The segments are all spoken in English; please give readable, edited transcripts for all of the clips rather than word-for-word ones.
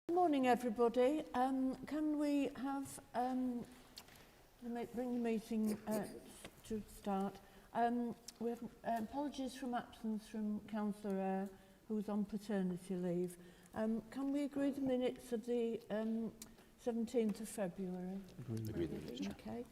Good morning, everybody. Can we have bring the meeting to start? We have apologies from absence from Councillor Eyre, who's on paternity leave. Can we agree the minutes of the 17th of February? Agree the minutes. Okay.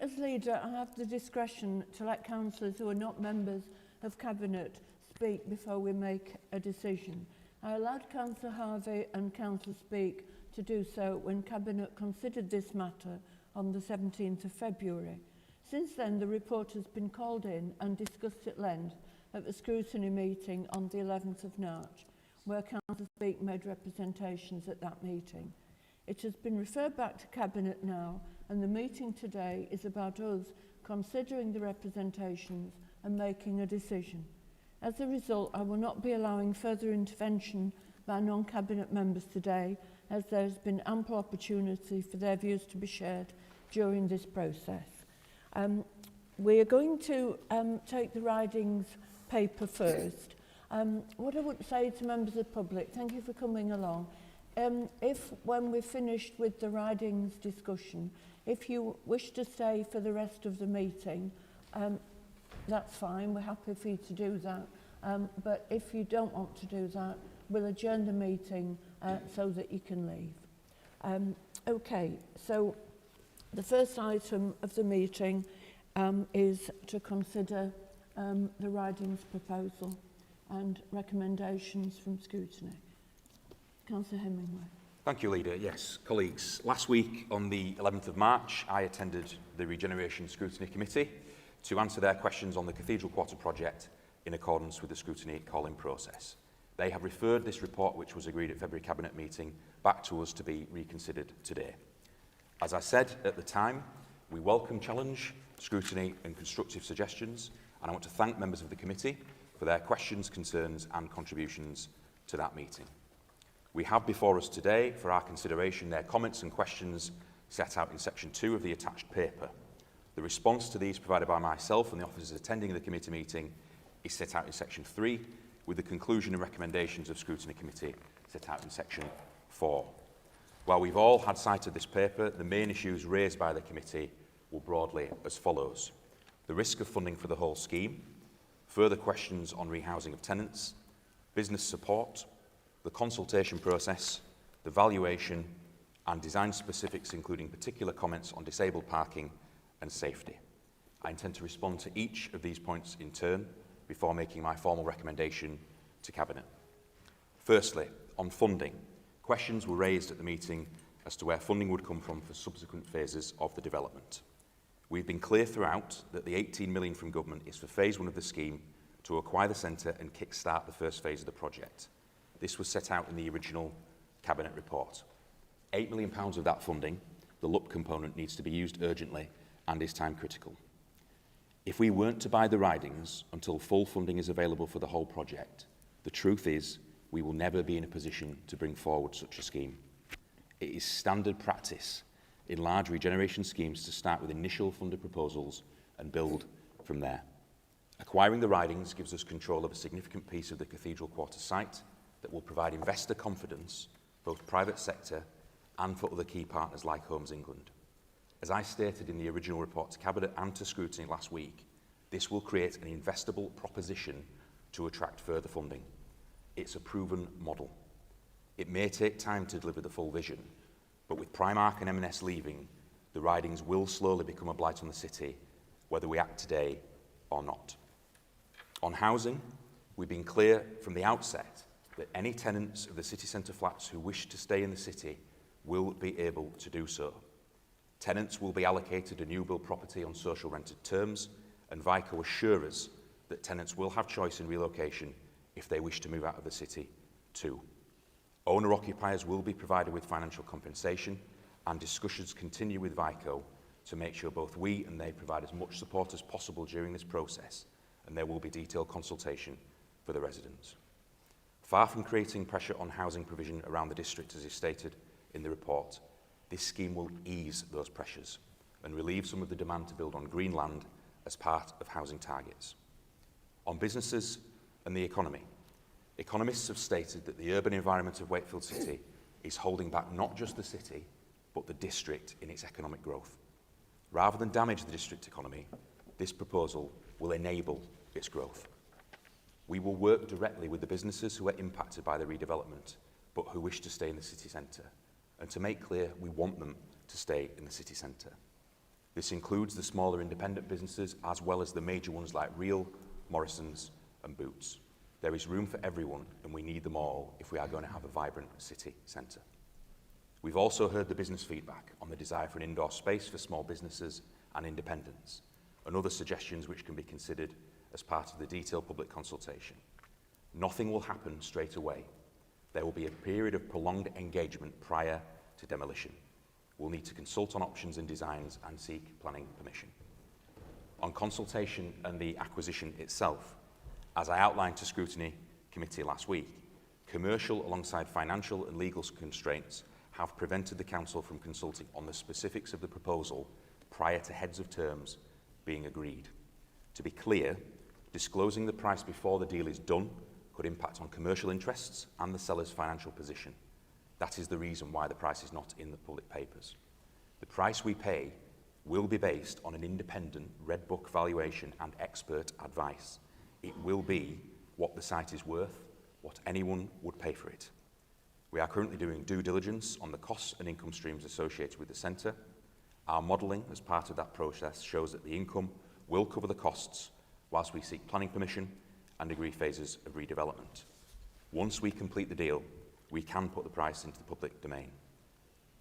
As leader, I have the discretion to let councillors who are not members of Cabinet speak before we make a decision. I allowed Councillor Harvey and Councillor Speak to do so when Cabinet considered this matter on the 17th of February. Since then, the report has been called in and discussed at length at the scrutiny meeting on the 11th of March, where Councillor Speak made representations at that meeting. It has been referred back to Cabinet now, and the meeting today is about us considering the representations and making a decision. As a result, I will not be allowing further intervention by non-Cabinet members today, as there has been ample opportunity for their views to be shared during this process. We are going to take the ridings paper first. What I would say to members of the public, thank you for coming along. If, when we're finished with the ridings discussion, if you wish to stay for the rest of the meeting, that's fine, we're happy for you to do that. But if you don't want to do that, we'll adjourn the meeting so that you can leave. Okay, so the first item of the meeting is to consider the ridings proposal and recommendations from scrutiny. Councillor Hemingway. Thank you, Leader. Yes, colleagues, last week on the 11th of March, I attended the Regeneration Scrutiny Committee to answer their questions on the Cathedral Quarter project in accordance with the scrutiny calling process. They have referred this report, which was agreed at February Cabinet meeting, back to us to be reconsidered today. As I said at the time, we welcome challenge, scrutiny and constructive suggestions, and I want to thank members of the committee for their questions, concerns and contributions to that meeting. We have before us today, for our consideration, their comments and questions set out in section 2 of the attached paper. The response to these provided by myself and the officers attending the committee meeting is set out in section 3, with the conclusion and recommendations of scrutiny committee set out in section 4. While we've all had sight of this paper, the main issues raised by the committee were broadly as follows: the risk of funding for the whole scheme, further questions on rehousing of tenants, business support, the consultation process, the valuation and design specifics, including particular comments on disabled parking and safety. I intend to respond to each of these points in turn before making my formal recommendation to Cabinet. Firstly, on funding, questions were raised at the meeting as to where funding would come from for subsequent phases of the development. We've been clear throughout that the 18 million from government is for phase 1 of the scheme to acquire the centre and kick-start the first phase of the project. This was set out in the original Cabinet report. £8 million of that funding, the LUP component, needs to be used urgently and is time critical. If we weren't to buy the ridings until full funding is available for the whole project, the truth is we will never be in a position to bring forward such a scheme. It is standard practice in large regeneration schemes to start with initial funded proposals and build from there. Acquiring the ridings gives us control of a significant piece of the Cathedral Quarter site that will provide investor confidence, both private sector and for other key partners like Homes England. As I stated in the original report to Cabinet and to scrutiny last week, this will create an investable proposition to attract further funding. It's a proven model. It may take time to deliver the full vision, but with Primark and M&S leaving, the ridings will slowly become a blight on the city, whether we act today or not. On housing, we've been clear from the outset that any tenants of the city centre flats who wish to stay in the city will be able to do so. Tenants will be allocated a new build property on social rented terms, and Vico assure us that tenants will have choice in relocation if they wish to move out of the city too. Owner-occupiers will be provided with financial compensation, and discussions continue with Vico to make sure both we and they provide as much support as possible during this process, and there will be detailed consultation for the residents. Far from creating pressure on housing provision around the district, as is stated in the report, this scheme will ease those pressures and relieve some of the demand to build on green land as part of housing targets. On businesses and the economy, Economists have stated that the urban environment of Wakefield City is holding back not just the city, but the district in its economic growth. Rather than damage the district economy, this proposal will enable its growth. We will work directly with the businesses who are impacted by the redevelopment, but who wish to stay in the city centre, and to make clear we want them to stay in the city centre. This includes the smaller independent businesses as well as the major ones like Real, Morrison's and Boots. There is room for everyone and we need them all if we are going to have a vibrant city centre. We've also heard the business feedback on the desire for an indoor space for small businesses and independents, and other suggestions which can be considered as part of the detailed public consultation. Nothing will happen straight away. There will be a period of prolonged engagement prior to demolition. We'll need to consult on options and designs and seek planning permission. On consultation and the acquisition itself, as I outlined to Scrutiny Committee last week, commercial alongside financial and legal constraints have prevented the Council from consulting on the specifics of the proposal prior to heads of terms being agreed. To be clear, disclosing the price before the deal is done could impact on commercial interests and the seller's financial position. That is the reason why the price is not in the public papers. The price we pay will be based on an independent Red Book valuation and expert advice. It will be what the site is worth, what anyone would pay for it. We are currently doing due diligence on the costs and income streams associated with the centre. Our modelling as part of that process shows that the income will cover the costs whilst we seek planning permission and agree phases of redevelopment. Once we complete the deal, we can put the price into the public domain.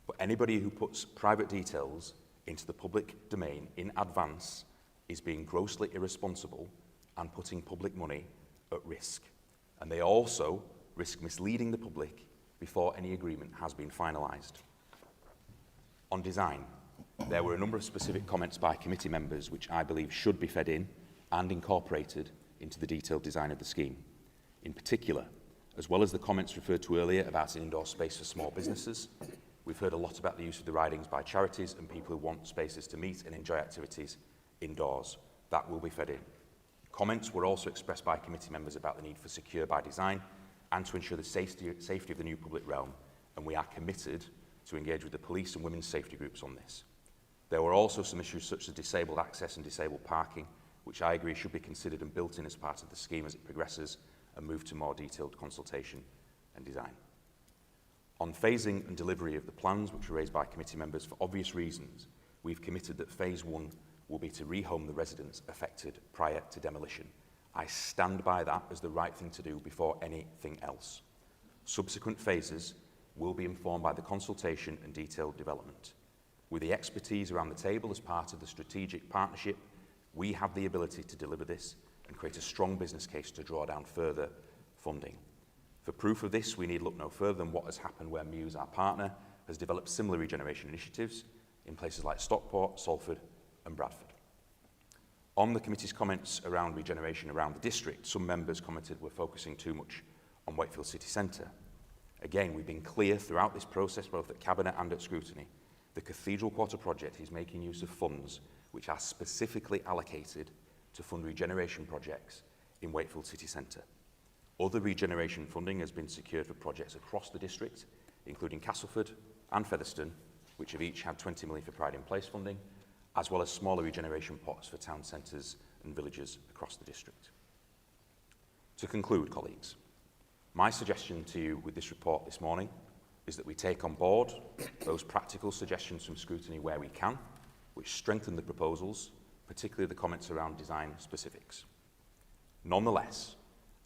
But anybody who puts private details into the public domain in advance is being grossly irresponsible and putting public money at risk. And they also risk misleading the public before any agreement has been finalised. On design, there were a number of specific comments by committee members which I believe should be fed in and incorporated into the detailed design of the scheme. In particular, as well as the comments referred to earlier about an indoor space for small businesses, we've heard a lot about the use of the ridings by charities and people who want spaces to meet and enjoy activities indoors. That will be fed in. Comments were also expressed by committee members about the need for secure by design and to ensure the safety of the new public realm, and we are committed to engage with the police and women's safety groups on this. There were also some issues such as disabled access and disabled parking, which I agree should be considered and built in as part of the scheme as it progresses and move to more detailed consultation and design. On phasing and delivery of the plans, which were raised by committee members for obvious reasons, we've committed that phase 1 will be to rehome the residents affected prior to demolition. I stand by that as the right thing to do before anything else. Subsequent phases will be informed by the consultation and detailed development. With the expertise around the table as part of the strategic partnership, we have the ability to deliver this and create a strong business case to draw down further funding. For proof of this, we need look no further than what has happened where Muse, our partner, has developed similar regeneration initiatives in places like Stockport, Salford and Bradford. On the committee's comments around regeneration around the district, some members commented we're focusing too much on Wakefield City Centre. Again, we've been clear throughout this process, both at Cabinet and at Scrutiny, the Cathedral Quarter project is making use of funds which are specifically allocated to fund regeneration projects in Wakefield City Centre. Other regeneration funding has been secured for projects across the district, including Castleford and Featherstone, which have each had 20 million for Pride in Place funding, as well as smaller regeneration pots for town centres and villages across the district. To conclude, colleagues, my suggestion to you with this report this morning is that we take on board those practical suggestions from Scrutiny where we can, which strengthen the proposals, particularly the comments around design specifics. Nonetheless,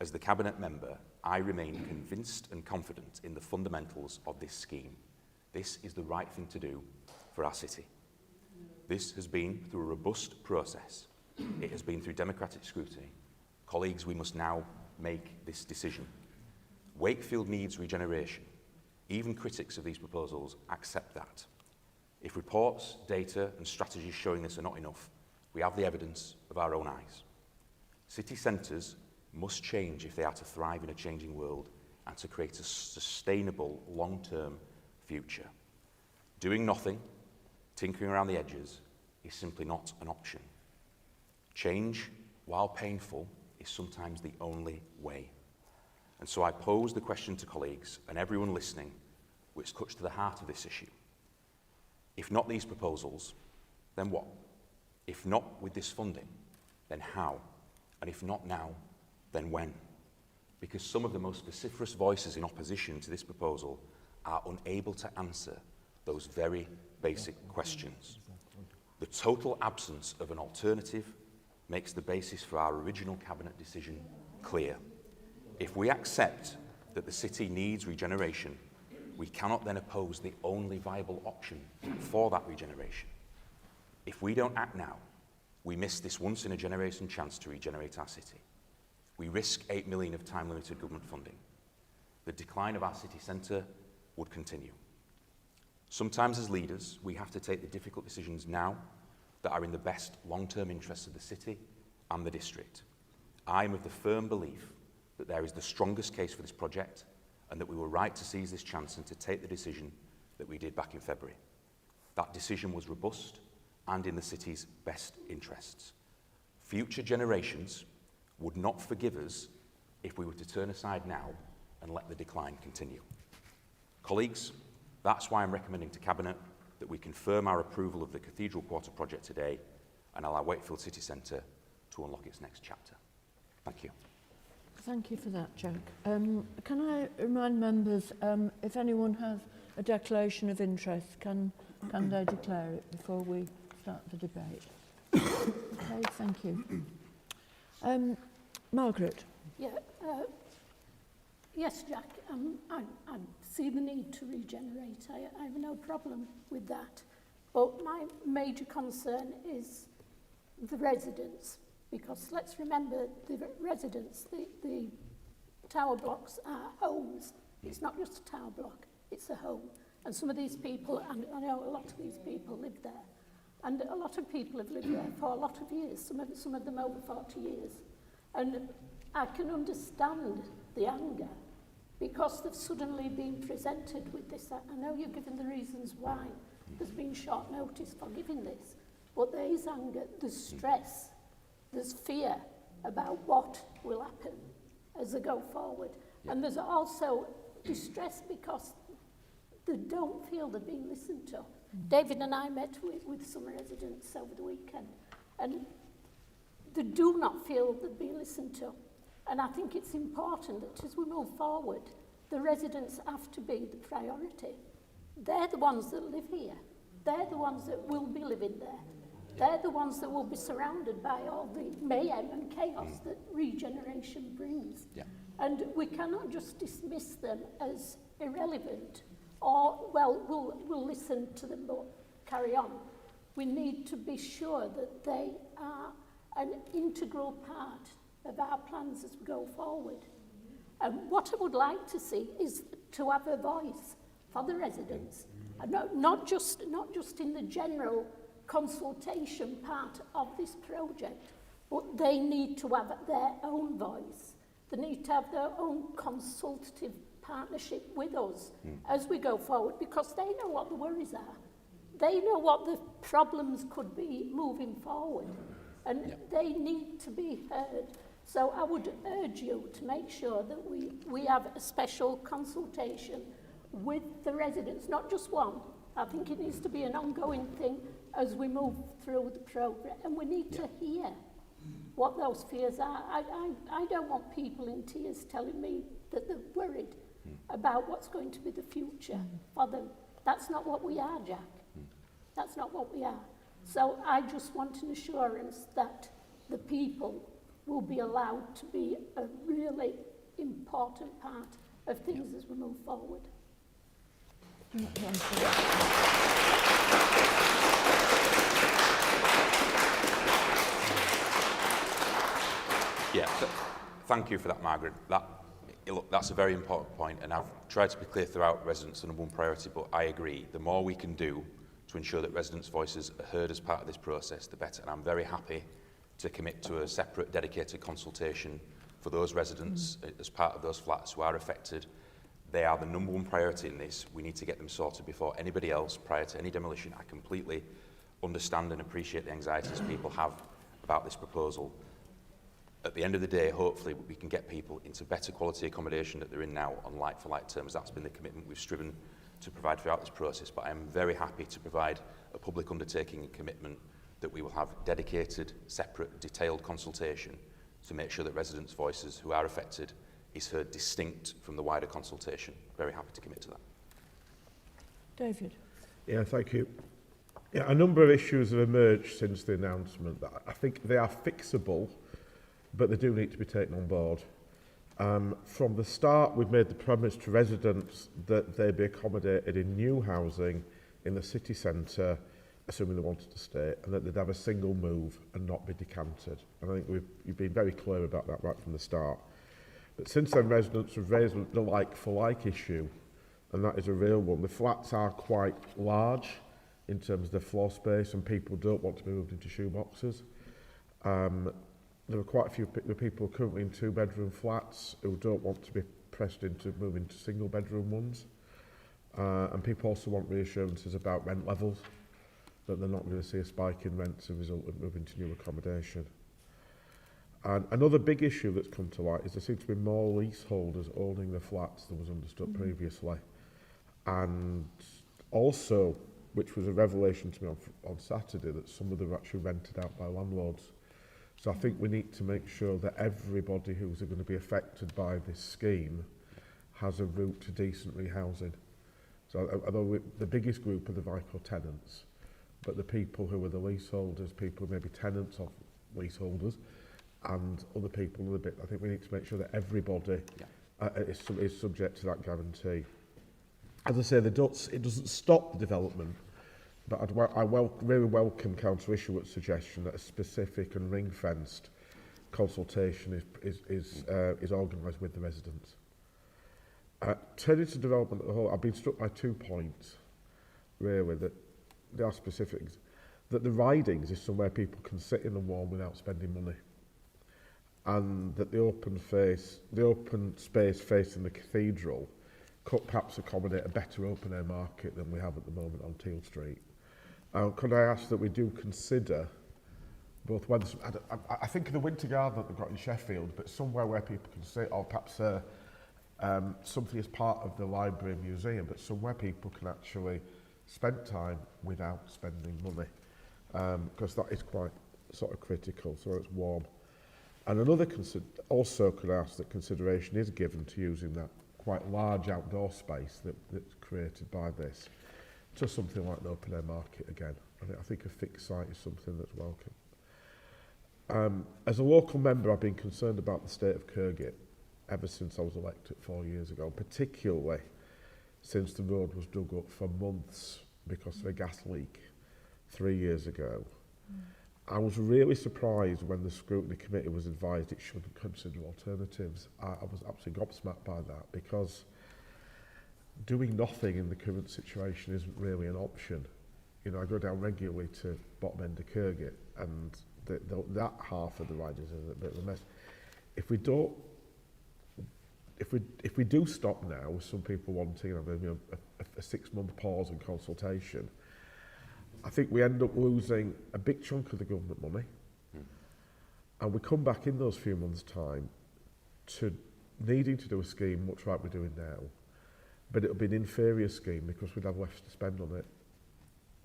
as the Cabinet member, I remain convinced and confident in the fundamentals of this scheme. This is the right thing to do for our city. This has been through a robust process. It has been through democratic scrutiny. Colleagues, we must now make this decision. Wakefield needs regeneration. Even critics of these proposals accept that. If reports, data and strategies showing this are not enough, we have the evidence of our own eyes. City centres must change if they are to thrive in a changing world and to create a sustainable long-term future. Doing nothing, tinkering around the edges, is simply not an option. Change, while painful, is sometimes the only way. And so I pose the question to colleagues and everyone listening, which cuts to the heart of this issue. If not these proposals, then what? If not with this funding, then how? And if not now, then when? Because some of the most vociferous voices in opposition to this proposal are unable to answer those very basic questions. The total absence of an alternative makes the basis for our original Cabinet decision clear. If we accept that the city needs regeneration, we cannot then oppose the only viable option for that regeneration. If we don't act now, we miss this once-in-a-generation chance to regenerate our city. We risk 8 million of time-limited government funding. The decline of our city centre would continue. Sometimes as leaders, we have to take the difficult decisions now that are in the best long-term interests of the city and the district. I am of the firm belief that there is the strongest case for this project and that we were right to seize this chance and to take the decision that we did back in February. That decision was robust and in the city's best interests. Future generations would not forgive us if we were to turn aside now and let the decline continue. Colleagues, that's why I'm recommending to Cabinet that we confirm our approval of the Cathedral Quarter project today and allow Wakefield City Centre to unlock its next chapter. Thank you. Thank you for that, Jack. Can I remind members, if anyone has a declaration of interest, can they declare it before we start the debate? Okay, thank you. Margaret. Yeah, yes, Jack, I see the need to regenerate. I have no problem with that. But my major concern is the residents, because let's remember the residents, the tower blocks are homes. It's not just a tower block, it's a home. And some of these people, and I know a lot of these people live there, and a lot of people have lived there for a lot of years, some of them over 40 years. And I can understand the anger because they've suddenly been presented with this. I know you're given the reasons why there's been short notice for giving this, but there is anger, there's stress, there's fear about what will happen as they go forward. Yeah. And there's also distress because they don't feel they're being listened to. David and I met with some residents over the weekend, and they do not feel they're being listened to. And I think it's important that as we move forward, the residents have to be the priority. They're the ones that live here. They're the ones that will be living there. They're the ones that will be surrounded by all the mayhem and chaos that regeneration brings. Yeah. And we cannot just dismiss them as irrelevant or, well, we'll listen to them but carry on. We need to be sure that they are an integral part of our plans as we go forward. And what I would like to see is to have a voice for the residents, and not just in the general consultation part of this project, but they need to have their own voice. They need to have their own consultative partnership with us as we go forward, because they know what the worries are. They know what the problems could be moving forward, and they need to be heard. So I would urge you to make sure that we have a special consultation with the residents, not just one. I think it needs to be an ongoing thing as we move through the programme, and we need to hear what those fears are. I don't want people in tears telling me that they're worried about what's going to be the future for them. That's not what we are, Jack. That's not what we are. So I just want an assurance that the people will be allowed to be a really important part of things as we move forward. Yeah, thank you for that, Margaret. Look, that's a very important point, and I've tried to be clear throughout residents' number one priority, but I agree. The more we can do to ensure that residents' voices are heard as part of this process, the better. And I'm very happy to commit to a separate, dedicated consultation for those residents as part of those flats who are affected. They are the number one priority in this. We need to get them sorted before anybody else, prior to any demolition. I completely understand and appreciate the anxieties people have about this proposal. at the end of the day, hopefully, we can get people into better quality accommodation that they're in now on like-for-like terms. That's been the commitment we've striven to provide throughout this process, but I am very happy to provide a public undertaking and commitment that we will have dedicated, separate, detailed consultation to make sure that residents' voices who are affected is heard distinct from the wider consultation. Very happy to commit to that. David. Yeah, thank you. Yeah, a number of issues have emerged since the announcement. I think they are fixable, but they do need to be taken on board. From the start, we've made the promise to residents that they'd be accommodated in new housing in the city centre, assuming they wanted to stay, and that they'd have a single move and not be decanted. And I think we've been very clear about that right from the start. But since then, residents have raised the like-for-like issue, and that is a real one. The flats are quite large in terms of the floor space, and people don't want to be moved into shoeboxes. There are quite a few people currently in two-bedroom flats who don't want to be pressed into moving to single-bedroom ones. And people also want reassurances about rent levels, that they're not going to see a spike in rents as a result of moving to new accommodation. And another big issue that's come to light is there seem to be more leaseholders owning the flats than was understood previously. And also, which was a revelation to me on Saturday, that some of them are actually rented out by landlords. So I think we need to make sure that everybody who's going to be affected by this scheme has a route to decent rehousing. So although the biggest group are the Vico tenants, but the people who are the leaseholders, people who may be tenants of leaseholders, and other people a little bit, I think we need to make sure that everybody is subject to that guarantee. As I say, it doesn't stop the development, but I really welcome Councillor Isherwood's suggestion that a specific and ring-fenced consultation is organised with the residents. Turning to development as a whole, I've been struck by 2 points, really, that they are specific. That the ridings is somewhere people can sit in the warm without spending money. And that the open space facing the cathedral could perhaps accommodate a better open-air market than we have at the moment on Teal Street. Could I ask that we do consider both whether, I think of the Winter Garden that they've got in Sheffield, but somewhere where people can sit, or perhaps something as part of the library and museum, but somewhere people can actually spend time without spending money, because that is quite sort of critical, so it's warm. And another also could ask that consideration is given to using that quite large outdoor space that's created by this to something like the open air market again. I think a fixed site is something that's welcome. As a local member, I've been concerned about the state of Kirkgate ever since I was elected 4 years ago, particularly since the road was dug up for months because of a gas leak 3 years ago. I was really surprised when the scrutiny committee was advised it should consider alternatives. I was absolutely gobsmacked by that, because doing nothing in the current situation isn't really an option. You know, I go down regularly to bottom end of Kirkgate, and that half of the ride is a bit of a mess. If we do stop now, with some people wanting a 6-month pause and consultation, I think we end up losing a big chunk of the government money, and we come back in those few months' time to needing to do a scheme much like we're doing now, but it'll be an inferior scheme because we'd have less to spend on it.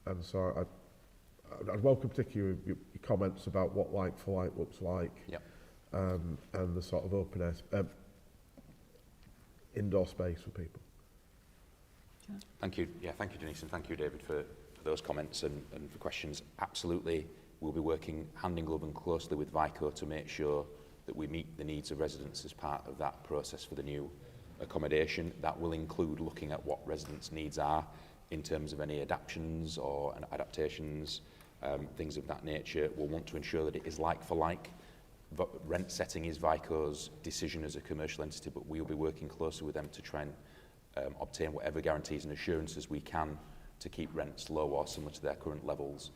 And so I'd welcome particularly your comments about what like-for-like looks like, and the sort of open air indoor space for people. Thank you. Yeah, thank you, Denise, and thank you, David, for those comments and for questions. Absolutely, we'll be working hand in glove and closely with Vico to make sure that we meet the needs of residents as part of that process for the new accommodation. That will include looking at what residents' needs are in terms of any adaptations or adaptations, things of that nature. We'll want to ensure that it is like for like. Rent setting is Vico's decision as a commercial entity, but we'll be working closely with them to try and obtain whatever guarantees and assurances we can to keep rents low or similar to their current levels.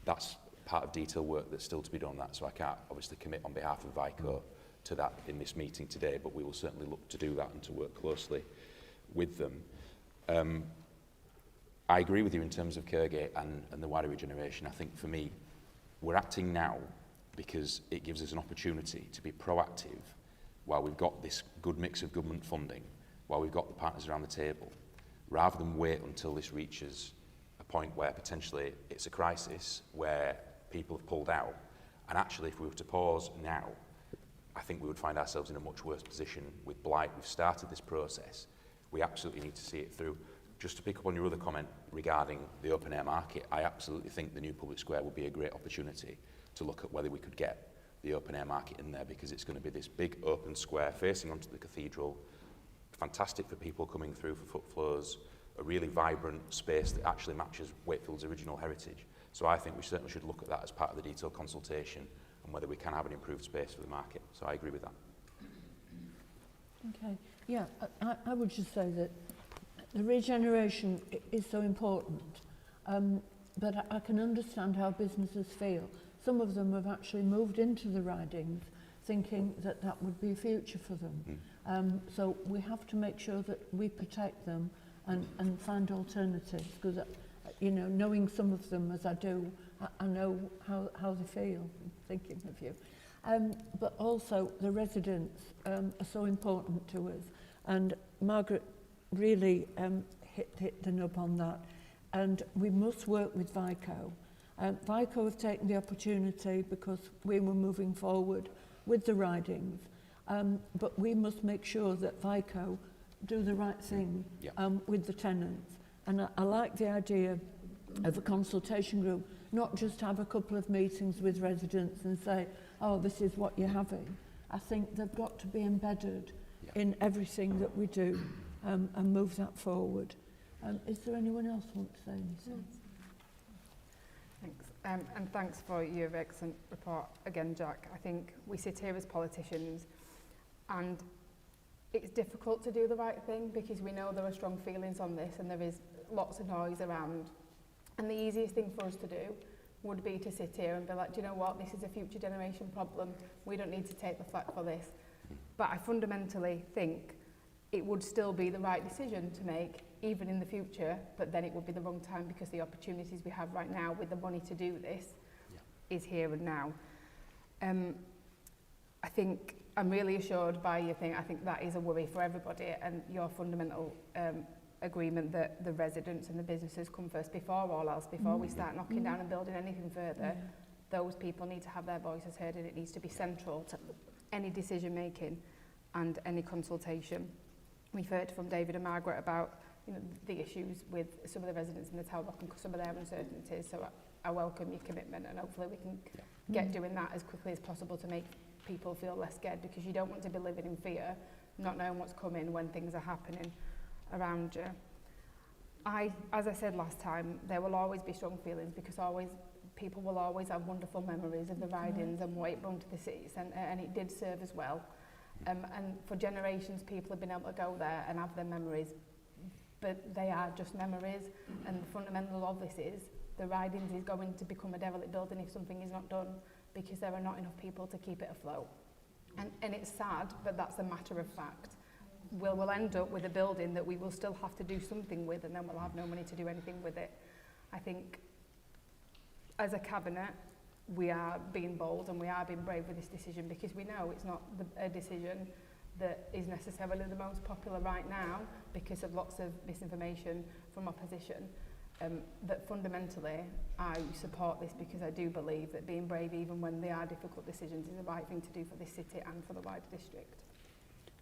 That's part of detail work that's still to be done, so I can't obviously commit on behalf of Vico to that in this meeting today, but we will certainly look to do that and to work closely with them. I agree with you in terms of Kirkgate and the wider regeneration. I think for me, we're acting now because it gives us an opportunity to be proactive while we've got this good mix of government funding, while we've got the partners around the table, rather than wait until this reaches a point where potentially it's a crisis, where people have pulled out. And actually, if we were to pause now, I think we would find ourselves in a much worse position with blight. We've started this process. We absolutely need to see it through. Just to pick up on your other comment regarding the open air market, I absolutely think the new public square would be a great opportunity to look at whether we could get the open air market in there, because it's going to be this big open square facing onto the cathedral, fantastic for people coming through for foot flows, a really vibrant space that actually matches Wakefield's original heritage. So I think we certainly should look at that as part of the detailed consultation and whether we can have an improved space for the market. So I agree with that. Okay, yeah, I would just say that the regeneration is so important, but I can understand how businesses feel. Some of them have actually moved into the ridings thinking that that would be a future for them. So we have to make sure that we protect them and find alternatives, because, you know, knowing some of them as I do, I know how they feel, thinking of you. But also the residents are so important to us, and Margaret really hit the nub on that. And we must work with Vico. Vico have taken the opportunity because we were moving forward with the ridings, but we must make sure that Vico do the right thing with the tenants. And I like the idea of a consultation group, not just have a couple of meetings with residents and say, oh, this is what you're having. I think they've got to be embedded in everything that we do and move that forward. Is there anyone else who wants to say anything? Thanks. And thanks for your excellent report again, Jack. I think we sit here as politicians and it's difficult to do the right thing because we know there are strong feelings on this and there is lots of noise around. And the easiest thing for us to do would be to sit here and be like, do you know what, this is a future generation problem. We don't need to take the flak for this. But I fundamentally think it would still be the right decision to make, even in the future, but then it would be the wrong time because the opportunities we have right now with the money to do this is here and now. I think I'm really assured by your thing. I think that is a worry for everybody, and your fundamental agreement that the residents and the businesses come first before all else, before we start knocking down and building anything further. Those people need to have their voices heard, and it needs to be central to any decision making and any consultation. We've heard from David and Margaret about the issues with some of the residents in the Tower Block and some of their uncertainties, so I welcome your commitment, and hopefully we can get doing that as quickly as possible to make people feel less scared, because you don't want to be living in fear, not knowing what's coming when things are happening around you. As I said last time, there will always be strong feelings, because people will always have wonderful memories of the ridings and what it brought to the city centre, and it did serve as well. And for generations, people have been able to go there and have their memories, but they are just memories. And the fundamental of this is the ridings is going to become a derelict building if something is not done, because there are not enough people to keep it afloat. And it's sad, but that's a matter of fact. We'll end up with a building that we will still have to do something with, and then we'll have no money to do anything with it. I think as a cabinet, we are being bold and we are being brave with this decision, because we know it's not a decision that is necessarily the most popular right now because of lots of misinformation from opposition. That fundamentally I support this, because I do believe that being brave even when they are difficult decisions is the right thing to do for this city and for the wider district.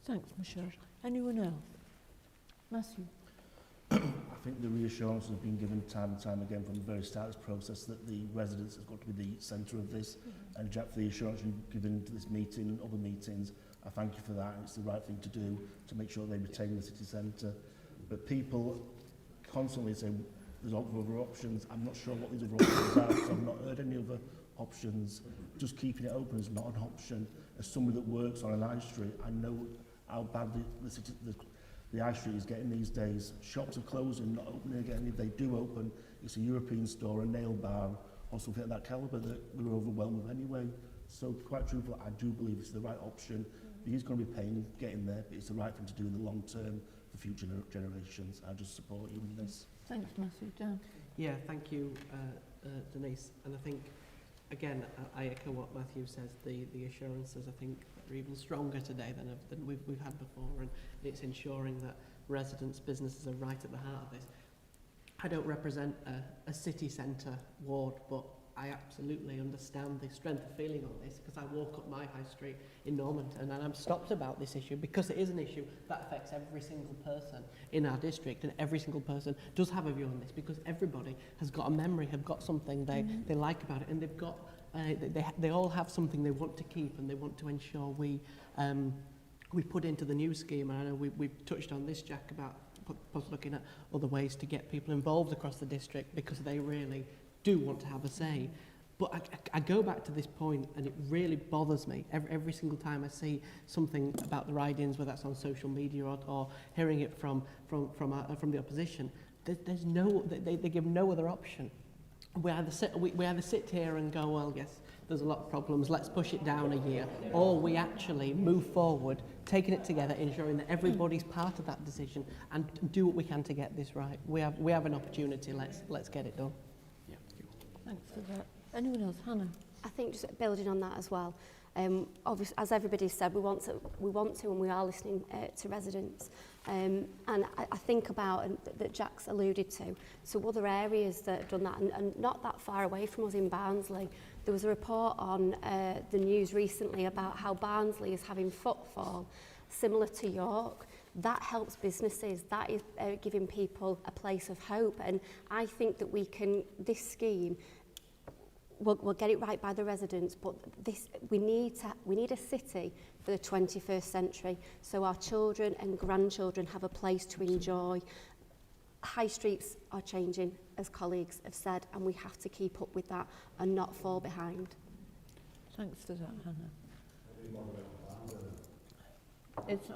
Thanks, Michelle. Anyone else? Matthew? I think the reassurance has been given time and time again from the very start of this process that the residents have got to be the centre of this. And Jack, for the assurance you've given to this meeting and other meetings, I thank you for that. It's the right thing to do to make sure they retain the city centre. But people constantly say there's other options. I'm not sure what these other options are, because I've not heard any other options. Just keeping it open is not an option. As somebody that works on an high street, I know how bad the high street is getting these days. Shops are closing, not opening again. If they do open, it's a European store, a nail bar, or something of that calibre that we're overwhelmed with anyway. So quite truthfully, I do believe it's the right option. He's going to be paying getting there, but it's the right thing to do in the long term for future generations. I just support you in this. Thanks, Matthew. Dan? Yeah, thank you, Denise. And I think again, I echo what Matthew says. The assurances, I think, are even stronger today than we've had before, and it's ensuring that residents, businesses are right at the heart of this. I don't represent a city centre ward, but I absolutely understand the strength of feeling on this, because I walk up my high street in Normanton and I'm stopped about this issue, because it is an issue that affects every single person in our district, and every single person does have a view on this, because everybody has got a memory, have got something they like about it, and they've got they all have something they want to keep, and they want to ensure we put into the new scheme. And I know we've touched on this, Jack, about us looking at other ways to get people involved across the district, because they really do want to have a say. But I go back to this point, and it really bothers me every single time I see something about the ridings, whether that's on social media or hearing it from the opposition. There's no, they give no other option. We either sit here and go, well, yes, there's a lot of problems, let's push it down a year, or we actually move forward, taking it together, ensuring that everybody's part of that decision, and do what we can to get this right. We have an opportunity. Let's get it done. Thanks for that. Anyone else? Hannah? I think just building on that as well, obviously, as everybody said, we want to and we are listening to residents. And I think about, and that Jack's alluded to other areas that have done that, and not that far away from us in Barnsley. There was a report on the news recently about how Barnsley is having footfall similar to York. That helps businesses, that is giving people a place of hope. And I think that this scheme, we'll get it right by the residents, but we need a city for the 21st century, so our children and grandchildren have a place to enjoy. High streets are changing, as colleagues have said, and we have to keep up with that and not fall behind. Thanks for that, Hannah.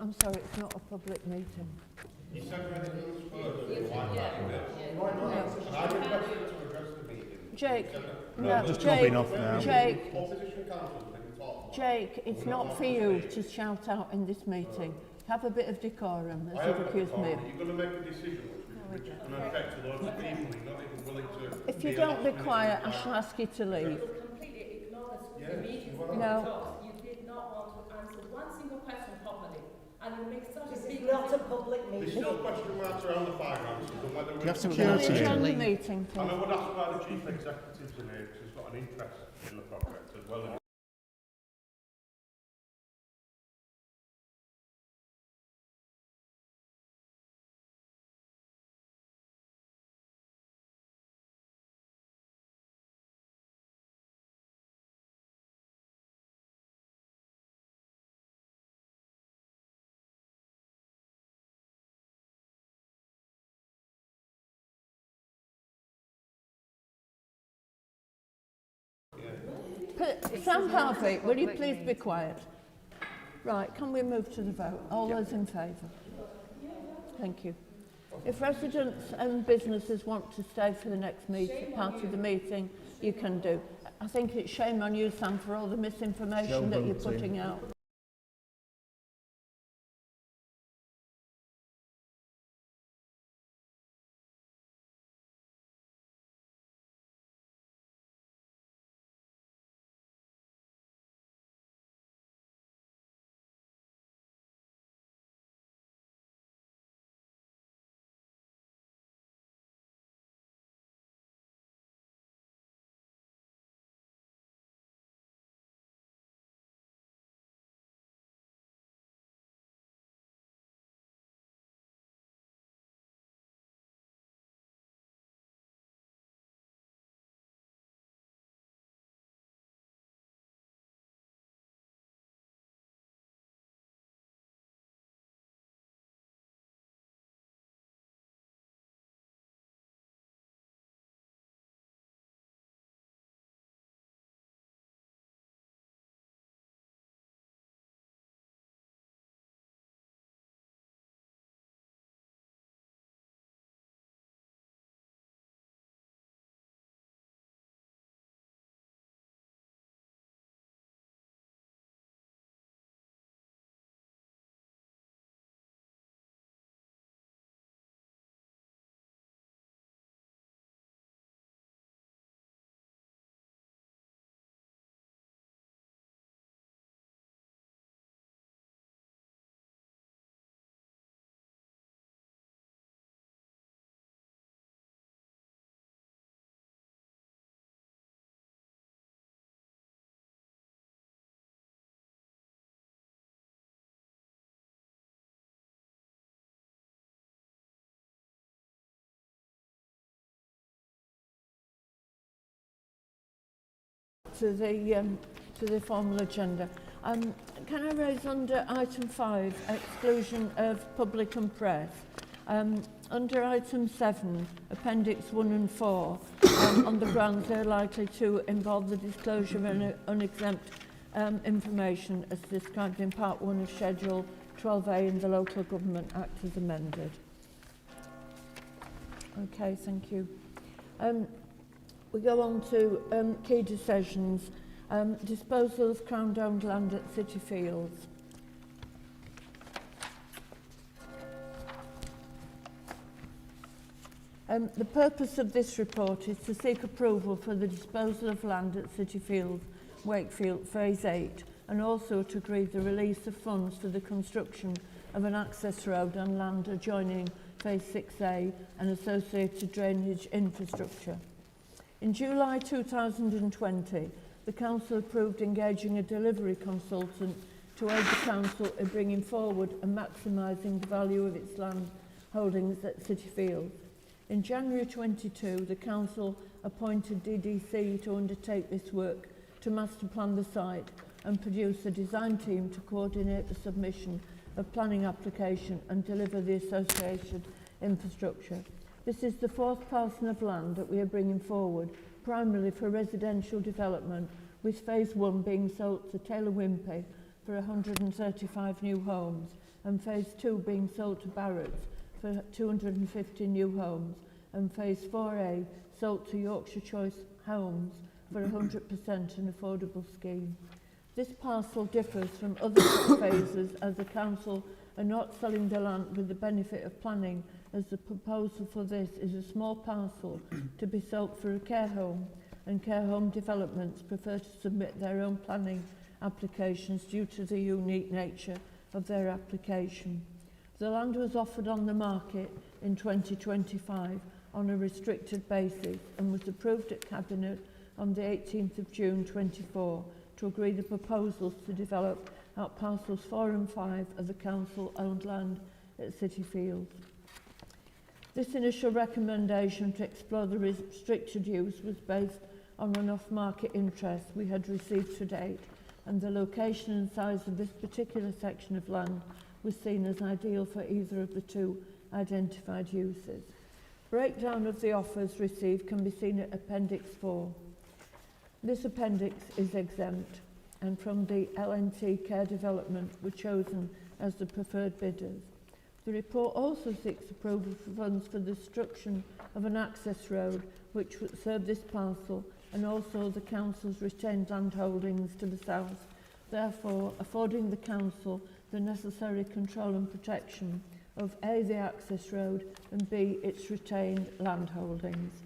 I'm sorry, it's not a public meeting. You said residents first. I requested to address the meeting. Jake, just dropping off now. Jake, Opposition councillors can talk. Jake, it's not for you to shout out in this meeting. Have a bit of decorum, as you've accused me. You're going to make a decision which is going to affect loads of people. You're not even willing to... If you don't be quiet, I shall ask you to leave. Completely ignore the meeting. No. You did not want to answer one single question properly. And you make such a big... not a public meeting. There's still question marks around the finances and whether we... have Can we adjourn the meeting, And I please? would ask why the chief executive's in here, because he's got an interest in the project as well. Sam Harvey, will you please be quiet? Right, can we move to the vote? All those in favour? Thank you. If residents and businesses want to stay for the next part of the meeting, you can do. I think it's shame on you, Sam, for all the misinformation that you're putting out. to the formal agenda. Can I raise under item 5, exclusion of public and press? Under item 7, appendix 1 and 4, on the grounds they're likely to involve the disclosure of unexempt information as described in part 1 of Schedule 12A in the Local Government Act as amended. Okay, thank you. We go on to key decisions. Disposal of Crown-owned land at City Fields. The purpose of this report is to seek approval for the disposal of land at City Fields, Wakefield, Phase 8, and also to agree the release of funds for the construction of an access road on land adjoining Phase 6A and associated drainage infrastructure. In July 2020, the Council approved engaging a delivery consultant to aid the Council in bringing forward and maximising the value of its land holdings at City Fields. In January 22, the Council appointed DDC to undertake this work to master plan the site and produce a design team to coordinate the submission of planning application and deliver the associated infrastructure. This is the 4th parcel of land that we are bringing forward, primarily for residential development, with Phase 1 being sold to Taylor Wimpey for 135 new homes and Phase 2 being sold to Barrett's for 250 new homes and Phase 4A sold to Yorkshire Choice Homes for 100% an affordable scheme. This parcel differs from other phases as the Council are not selling the land with the benefit of planning, as the proposal for this is a small parcel to be sold for a care home, and care home developments prefer to submit their own planning applications due to the unique nature of their application. The land was offered on the market in 2025 on a restricted basis and was approved at Cabinet on the 18th of June 24 to agree the proposals to develop out parcels 4 and 5 of the Council-owned land at City Fields. This initial recommendation to explore the restricted use was based on an off-market interest we had received to date, and the location and size of this particular section of land was seen as ideal for either of the two identified uses. Breakdown of the offers received can be seen at Appendix 4. This appendix is exempt, and from the LNT Care Development were chosen as the preferred bidders. The report also seeks approval for funds for the construction of an access road which would serve this parcel and also the Council's retained land holdings to the south, therefore affording the Council the necessary control and protection of A, the access road, and B, its retained land holdings.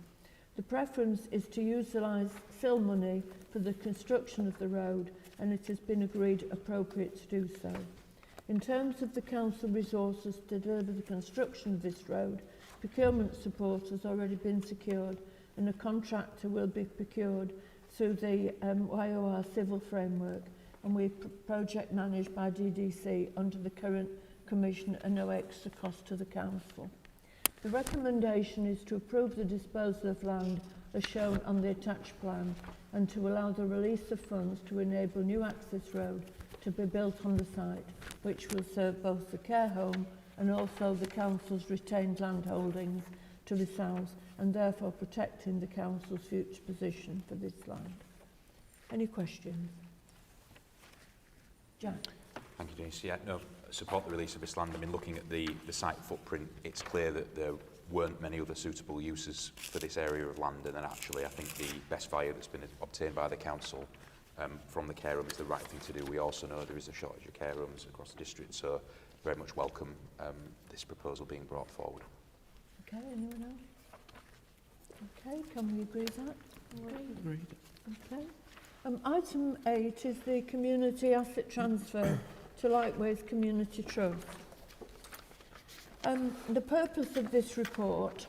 The preference is to utilise SIL money for the construction of the road, and it has been agreed appropriate to do so. In terms of the Council resources to deliver the construction of this road, procurement support has already been secured and a contractor will be procured through the YOR civil framework, and we project managed by DDC under the current commission and no extra cost to the Council. The recommendation is to approve the disposal of land as shown on the attached plan and to allow the release of funds to enable new access road to be built on the site, which will serve both the care home and also the Council's retained land holdings to the south, and therefore protecting the Council's future position for this land. Any questions? Jack? Thank you, Denise. Yeah, no, support the release of this land. I mean, looking at the site footprint, it's clear that there weren't many other suitable uses for this area of land, and then actually I think the best value that's been obtained by the Council from the care home is the right thing to do. We also know there is a shortage of care homes across the district, so very much welcome this proposal being brought forward. Okay, anyone else? Okay, can we agree with that? Agreed. Okay. Item 8 is the community asset transfer to Lightways Community Trust. The purpose of this report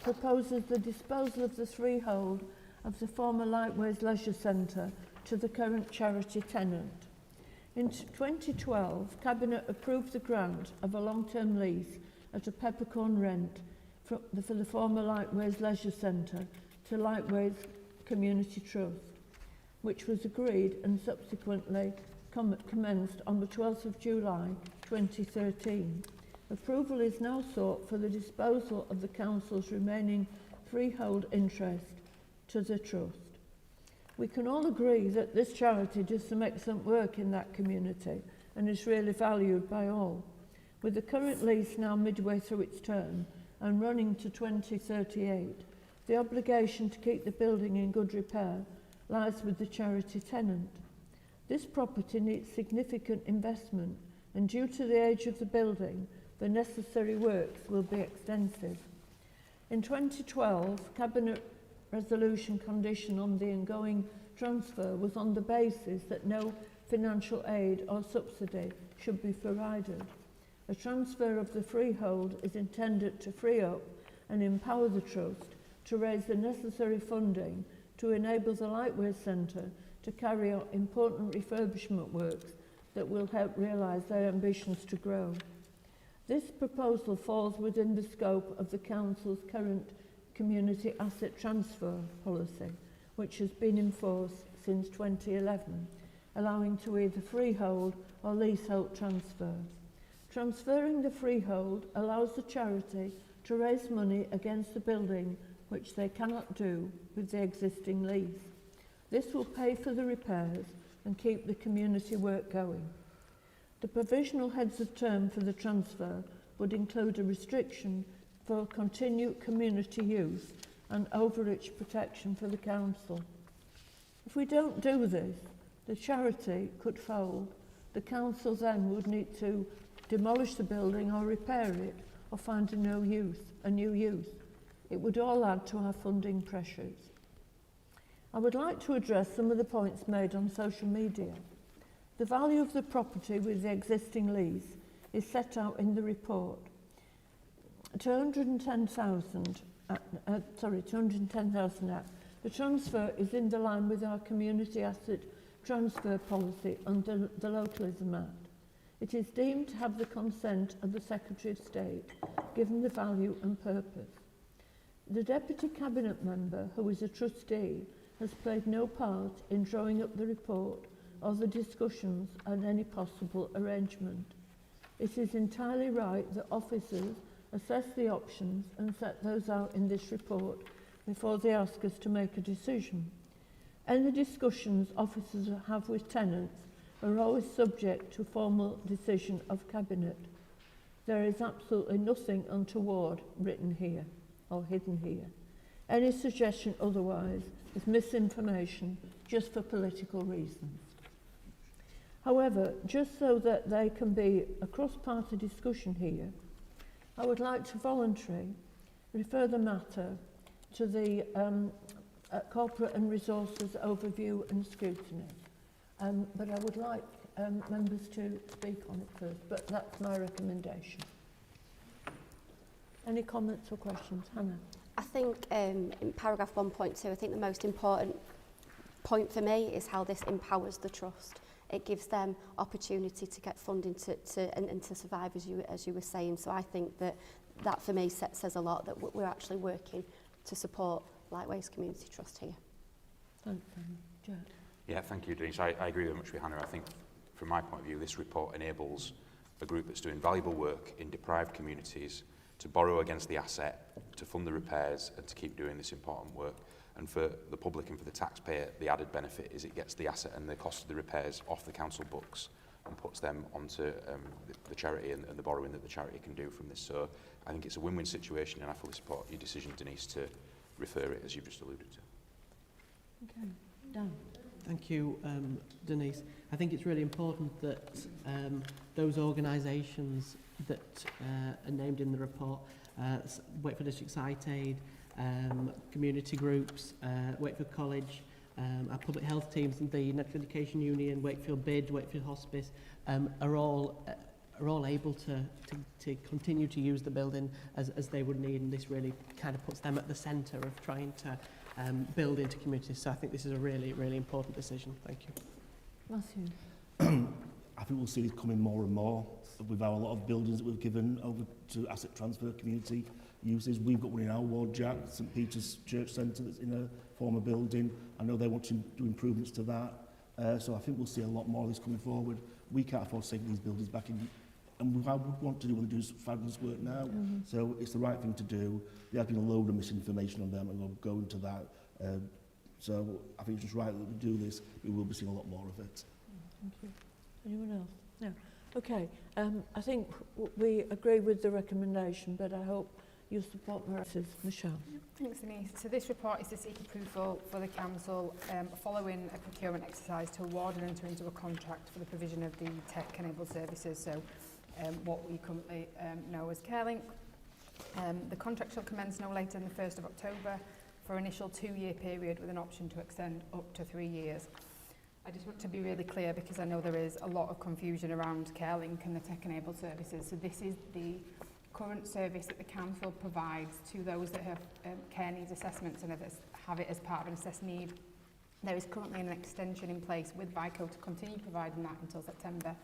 proposes the disposal of the freehold of the former Lightways Leisure Centre to the current charity tenant. In 2012, Cabinet approved the grant of a long-term lease at a peppercorn rent for the former Lightways Leisure Centre to Lightways Community Trust. which was agreed and subsequently commenced on the 12th of July 2013. Approval is now sought for the disposal of the Council's remaining freehold interest to the Trust. We can all agree that this charity does some excellent work in that community and is really valued by all. With the current lease now midway through its term and running to 2038, the obligation to keep the building in good repair lies with the charity tenant. This property needs significant investment, and due to the age of the building, the necessary works will be extensive. In 2012, Cabinet resolution condition on the ongoing transfer was on the basis that no financial aid or subsidy should be provided. A transfer of the freehold is intended to free up and empower the Trust to raise the necessary funding to enable the Lightweight Centre to carry out important refurbishment works that will help realise their ambitions to grow. This proposal falls within the scope of the Council's current community asset transfer policy, which has been in force since 2011, allowing to either freehold or leasehold transfers. Transferring the freehold allows the charity to raise money against the building which they cannot do with the existing lease. This will pay for the repairs and keep the community work going. The provisional heads of term for the transfer would include a restriction for continued community use and overage protection for the council. If we don't do this, the charity could fold. The council then would need to demolish the building or repair it or find a new use. It would all add to our funding pressures. I would like to address some of the points made on social media. The value of the property with the existing lease is set out in the report. 210,000 out. The transfer is in the line with our community asset transfer policy under the Localism Act. It is deemed to have the consent of the Secretary of State, given the value and purpose. The Deputy Cabinet Member, who is a trustee, has played no part in drawing up the report or the discussions on any possible arrangement. It is entirely right that officers assess the options and set those out in this report before they ask us to make a decision. Any discussions officers have with tenants are always subject to formal decision of Cabinet. There is absolutely nothing untoward written here or hidden here. Any suggestion otherwise is misinformation just for political reasons. However, just so that there can be a cross-party discussion here, I would like to voluntarily refer the matter to the Corporate and Resources Overview and Scrutiny. But I would like members to speak on it first, but that's my recommendation. Any comments or questions? Hannah? I think in paragraph 1.2, I think the most important point for me is how this empowers the Trust. It gives them opportunity to get funding and to survive, as you were saying. So I think that for me says a lot, that we're actually working to support Lightweight Community Trust here. Thanks, Hannah. Jack? Yeah, thank you, Denise. I agree very much with Hannah. I think, from my point of view, this report enables a group that's doing valuable work in deprived communities to borrow against the asset, to fund the repairs, and to keep doing this important work. And for the public and for the taxpayer, the added benefit is it gets the asset and the cost of the repairs off the council books and puts them onto the charity and the borrowing that the charity can do from this. So I think it's a win-win situation, and I fully support your decision, Denise, to refer it, as you've just alluded to. Okay. Dan? Thank you, Denise. I think it's really important that those organisations that are named in the report, Wakefield District Site Aid, community groups, Wakefield College, our public health teams, and the Natural Education Union, Wakefield BID, Wakefield Hospice, are all able to continue to use the building as they would need, and this really kind of puts them at the centre of trying to build into communities. So I think this is a really, really important decision. Thank you. Matthew? I think we'll see this coming more and more with our lot of buildings that we've given over to asset transfer community uses. We've got one in our ward, Jack, St Peter's Church Centre, that's in a former building. I know they want to do improvements to that. So I think we'll see a lot more of this coming forward. We can't afford to take these buildings back in, and I would want to do when they do fabulous work now. So it's the right thing to do. There has been a load of misinformation on them, and we'll go into that. So I think it's just right that we do this. We will be seeing a lot more of it. Thank you. Anyone else? No. Okay. I think we agree with the recommendation, but I hope you support Mrs. Michelle. Thanks, Denise. So this report is to seek approval for the council following a procurement exercise to award and enter into a contract for the provision of the tech-enabled services, so what we currently know as CareLink. The contract shall commence no later than the 1st of October for an initial 2-year period with an option to extend up to 3 years. I just want to be really clear because I know there is a lot of confusion around CareLink and the tech-enabled services. So this is the current service that the council provides to those that have care needs assessments and have it as part of an assessed need. There is currently an extension in place with VICO to continue providing that until September,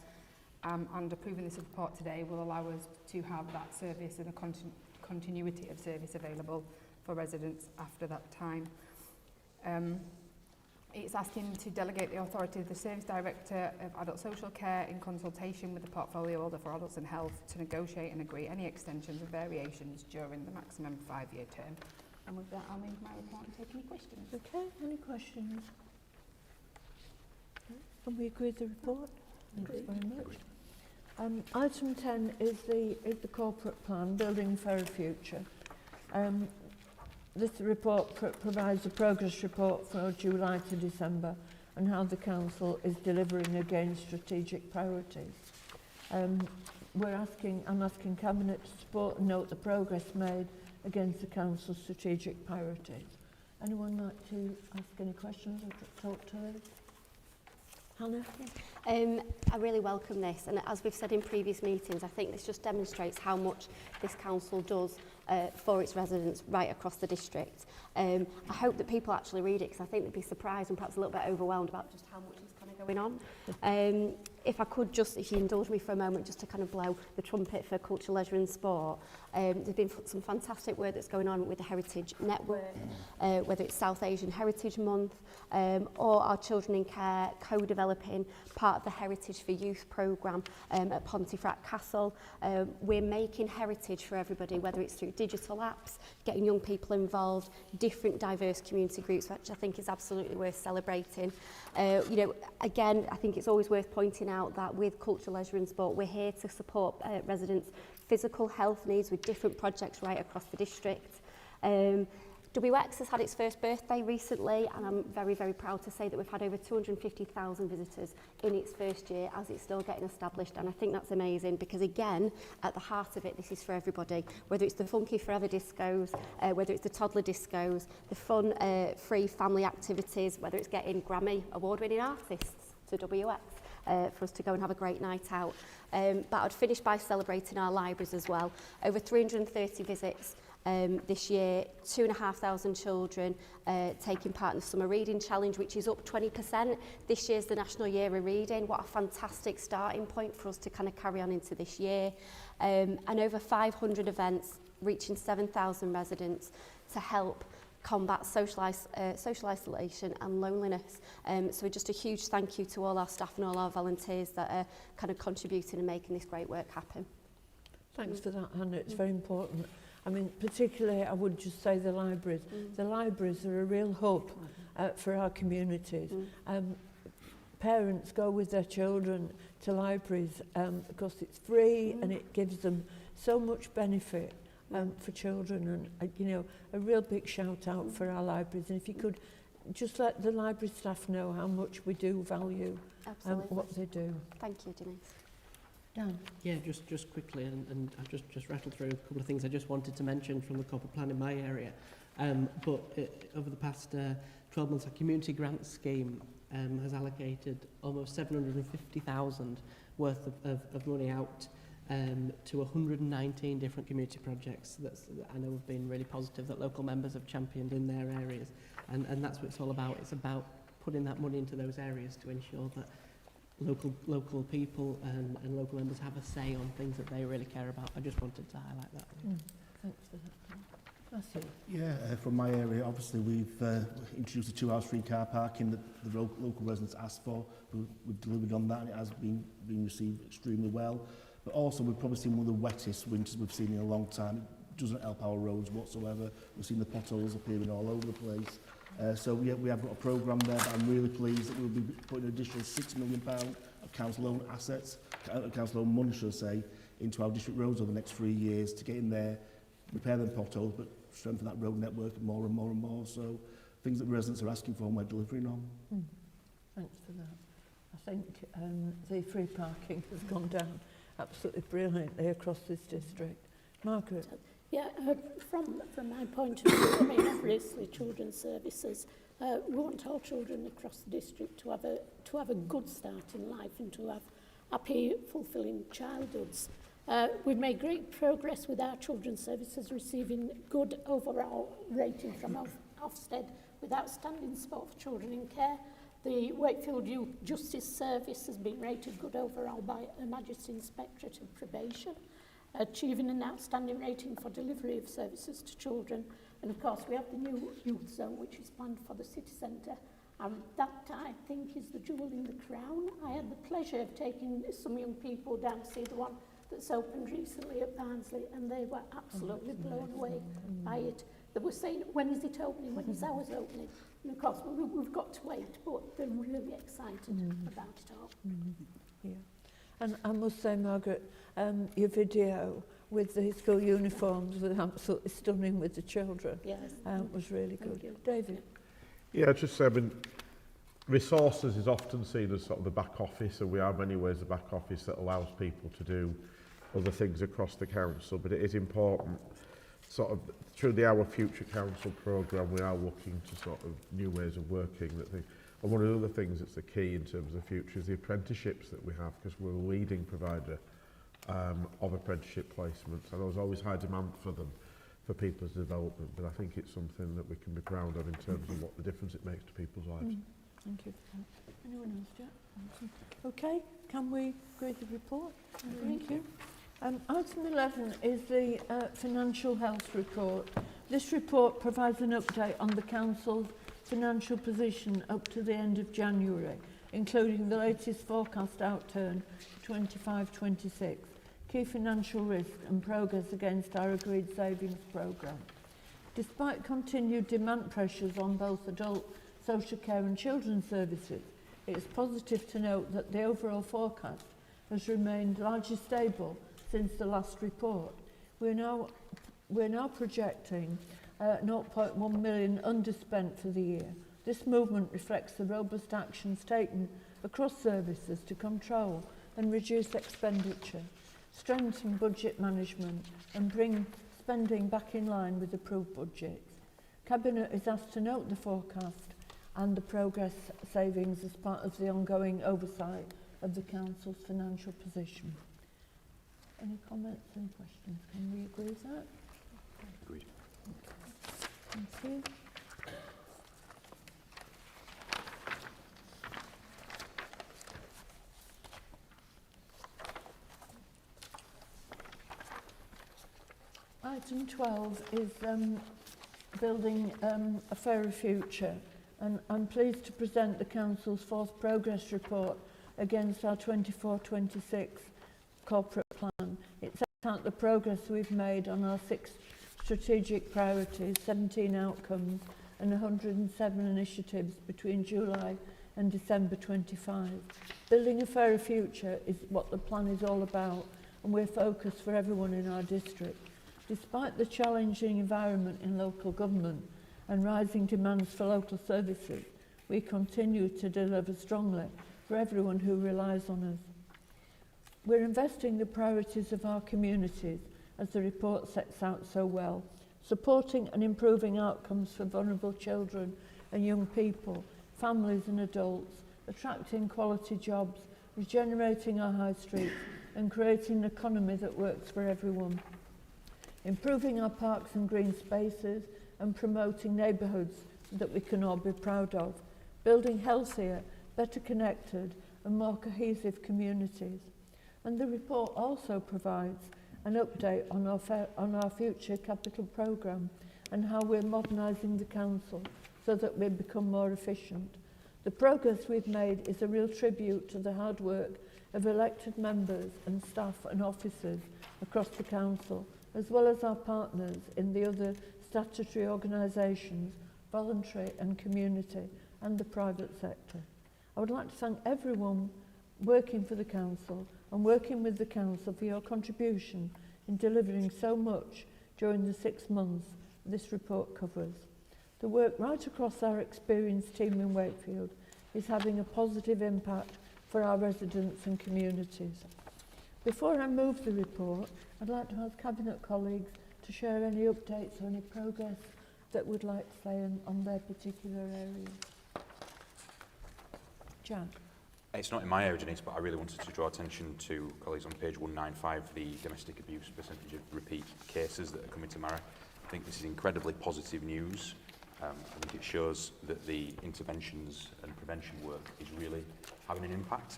and approving this report today will allow us to have that service and a continuity of service available for residents after that time. It's asking to delegate the authority of the Service Director of Adult Social Care in consultation with the Portfolio Holder for Adults and Health to negotiate and agree any extensions or variations during the maximum 5-year term. And with that, I'll move my report and take any questions. Okay, any questions? Can we agree with the report? Thanks very much. Item 10 is the corporate plan, Building for a Future. This report provides a progress report for July to December and how the council is delivering against strategic priorities. I'm asking Cabinet to support and note the progress made against the council's strategic priorities. Anyone like to ask any questions or talk to this? Hannah? I really welcome this, and as we've said in previous meetings, I think this just demonstrates how much this council does for its residents right across the district. I hope that people actually read it, because I think they'd be surprised and perhaps a little bit overwhelmed about just how much is kind of going on. If I could just, if you indulge me for a moment, just to kind of blow the trumpet for culture, leisure and sport. There's been some fantastic work that's going on with the Heritage Network, whether it's South Asian Heritage Month, or our Children in Care co-developing part of the Heritage for Youth programme at Pontefract Castle. We're making heritage for everybody, whether it's through digital apps, getting young people involved, different diverse community groups, which I think is absolutely worth celebrating. You know, again, I think it's always worth pointing out that with culture, leisure and sport, we're here to support residents' physical health needs with different projects right across the district. WX has had its first birthday recently, and I'm very, very proud to say that we've had over 250,000 visitors in its first year as it's still getting established, and I think that's amazing because, again, at the heart of it, this is for everybody, whether it's the Funky Forever discos, whether it's the toddler discos, the fun, free family activities, whether it's getting Grammy award-winning artists to WX for us to go and have a great night out. But I'd finish by celebrating our libraries as well. Over 330 visits this year, 2,500 children taking part in the Summer Reading Challenge, which is up 20%. This year's the National Year of Reading. What a fantastic starting point for us to kind of carry on into this year. And over 500 events reaching 7,000 residents to help combat social isolation and loneliness. So just a huge thank you to all our staff and all our volunteers that are kind of contributing and making this great work happen. Thanks for that, Hannah. It's very important. I mean, particularly, I would just say the libraries. The libraries are a real hub for our communities. Parents go with their children to libraries because it's free and it gives them so much benefit for children. And, you know, a real big shout out for our libraries. And if you could just let the library staff know how much we do value what they do. Thank you, Denise. Dan? Yeah, just quickly, and I've just rattled through a couple of things I just wanted to mention from the corporate plan in my area. Over the past 12 months, our community grants scheme has allocated almost 750,000 worth of money out to 119 different community projects that I know have been really positive, that local members have championed in their areas. And that's what it's all about. It's about putting that money into those areas to ensure that local people and local members have a say on things that they really care about. I just wanted to highlight that. Thanks for that. Matthew. Yeah, from my area, obviously we've introduced a 2-hour free car parking that the local residents asked for. We've delivered on that and it has been received extremely well. But also we've probably seen one of the wettest winters we've seen in a long time. It doesn't help our roads whatsoever. We've seen the potholes appearing all over the place. So we have got a programme there that I'm really pleased that we'll be putting an additional £6 million of council owned assets, council owned money should I say, into our district roads over the next 3 years to get in there, repair them potholes, but strengthen that road network more and more and more. So things that residents are asking for and we're delivering on. Thanks for that. I think the free parking has gone down absolutely brilliantly across this district. Margaret. Yeah, from my point of view, I mean, obviously children's services, we want all children across the district to have a good start in life and to have happy, fulfilling childhoods. We've made great progress with our children's services, receiving good overall rating from Ofsted with outstanding support for children in care. The Wakefield Youth Justice Service has been rated good overall by Her Majesty's Inspectorate of Probation, achieving an outstanding rating for delivery of services to children. And of course we have the new youth zone which is planned for the city centre, and that I think is the jewel in the crown. I had the pleasure of taking some young people down to see the one that's opened recently at Barnsley, and they were absolutely blown away by it. They were saying, when is it opening, when is ours opening? And of course we've got to wait, but they're really excited about it all. Yeah. And I must say, Margaret, your video with the school uniforms was absolutely stunning with the children. Yes. Was really good. Thank you. David. Yeah, just say, I mean, resources is often seen as sort of the back office, and we are in many ways the back office that allows people to do other things across the council, but it is important, sort of, through the Our Future Council programme, we are looking to sort of new ways of working. And one of the other things that's the key in terms of the future is the apprenticeships that we have, because we're a leading provider of apprenticeship placements. And there's always high demand for them, for people's development, but I think it's something that we can be proud of in terms of what the difference it makes to people's lives. Thank you for that. Anyone else, Jack? Okay, can we grade the report? Thank you. Item 11 is the financial health report. This report provides an update on the Council's financial position up to the end of January, including the latest forecast outturn 25-26, key financial risk and progress against our agreed savings programme. Despite continued demand pressures on both adult social care and children's services, it is positive to note that the overall forecast has remained largely stable since the last report. We're now projecting 0.1 million underspent for the year. This movement reflects the robust actions taken across services to control and reduce expenditure, strengthen budget management and bring spending back in line with approved budgets. Cabinet is asked to note the forecast and the progress savings as part of the ongoing oversight of the Council's financial position. Any comments, any questions? Can we agree with that? Agreed. Thank you. Item 12 is building a fairer future, and I'm pleased to present the Council's fourth progress report against our 24-26 corporate plan. It sets out the progress we've made on our 6 strategic priorities, 17 outcomes and 107 initiatives between July and December 25. Building a fairer future is what the plan is all about, and we're focused for everyone in our district. Despite the challenging environment in local government and rising demands for local services, we continue to deliver strongly for everyone who relies on us. We're investing the priorities of our communities, as the report sets out so well, supporting and improving outcomes for vulnerable children and young people, families and adults, attracting quality jobs, regenerating our high streets and creating an economy that works for everyone. Improving our parks and green spaces and promoting neighbourhoods that we can all be proud of. Building healthier, better connected and more cohesive communities. And the report also provides an update on our future capital programme and how we're modernising the council so that we become more efficient. The progress we've made is a real tribute to the hard work of elected members and staff and officers across the council, as well as our partners in the other statutory organisations, voluntary and community, and the private sector. I would like to thank everyone working for the council and working with the council for your contribution in delivering so much during the 6 months this report covers. The work right across our experienced team in Wakefield is having a positive impact for our residents and communities. Before I move the report, I'd like to ask Cabinet colleagues to share any updates or any progress that would like to say on their particular areas. Jack. It's not in my area, Denise, but I really wanted to draw attention to colleagues on page 195, the domestic abuse percentage of repeat cases that are coming to Mara. I think this is incredibly positive news. I think it shows that the interventions and prevention work is really having an impact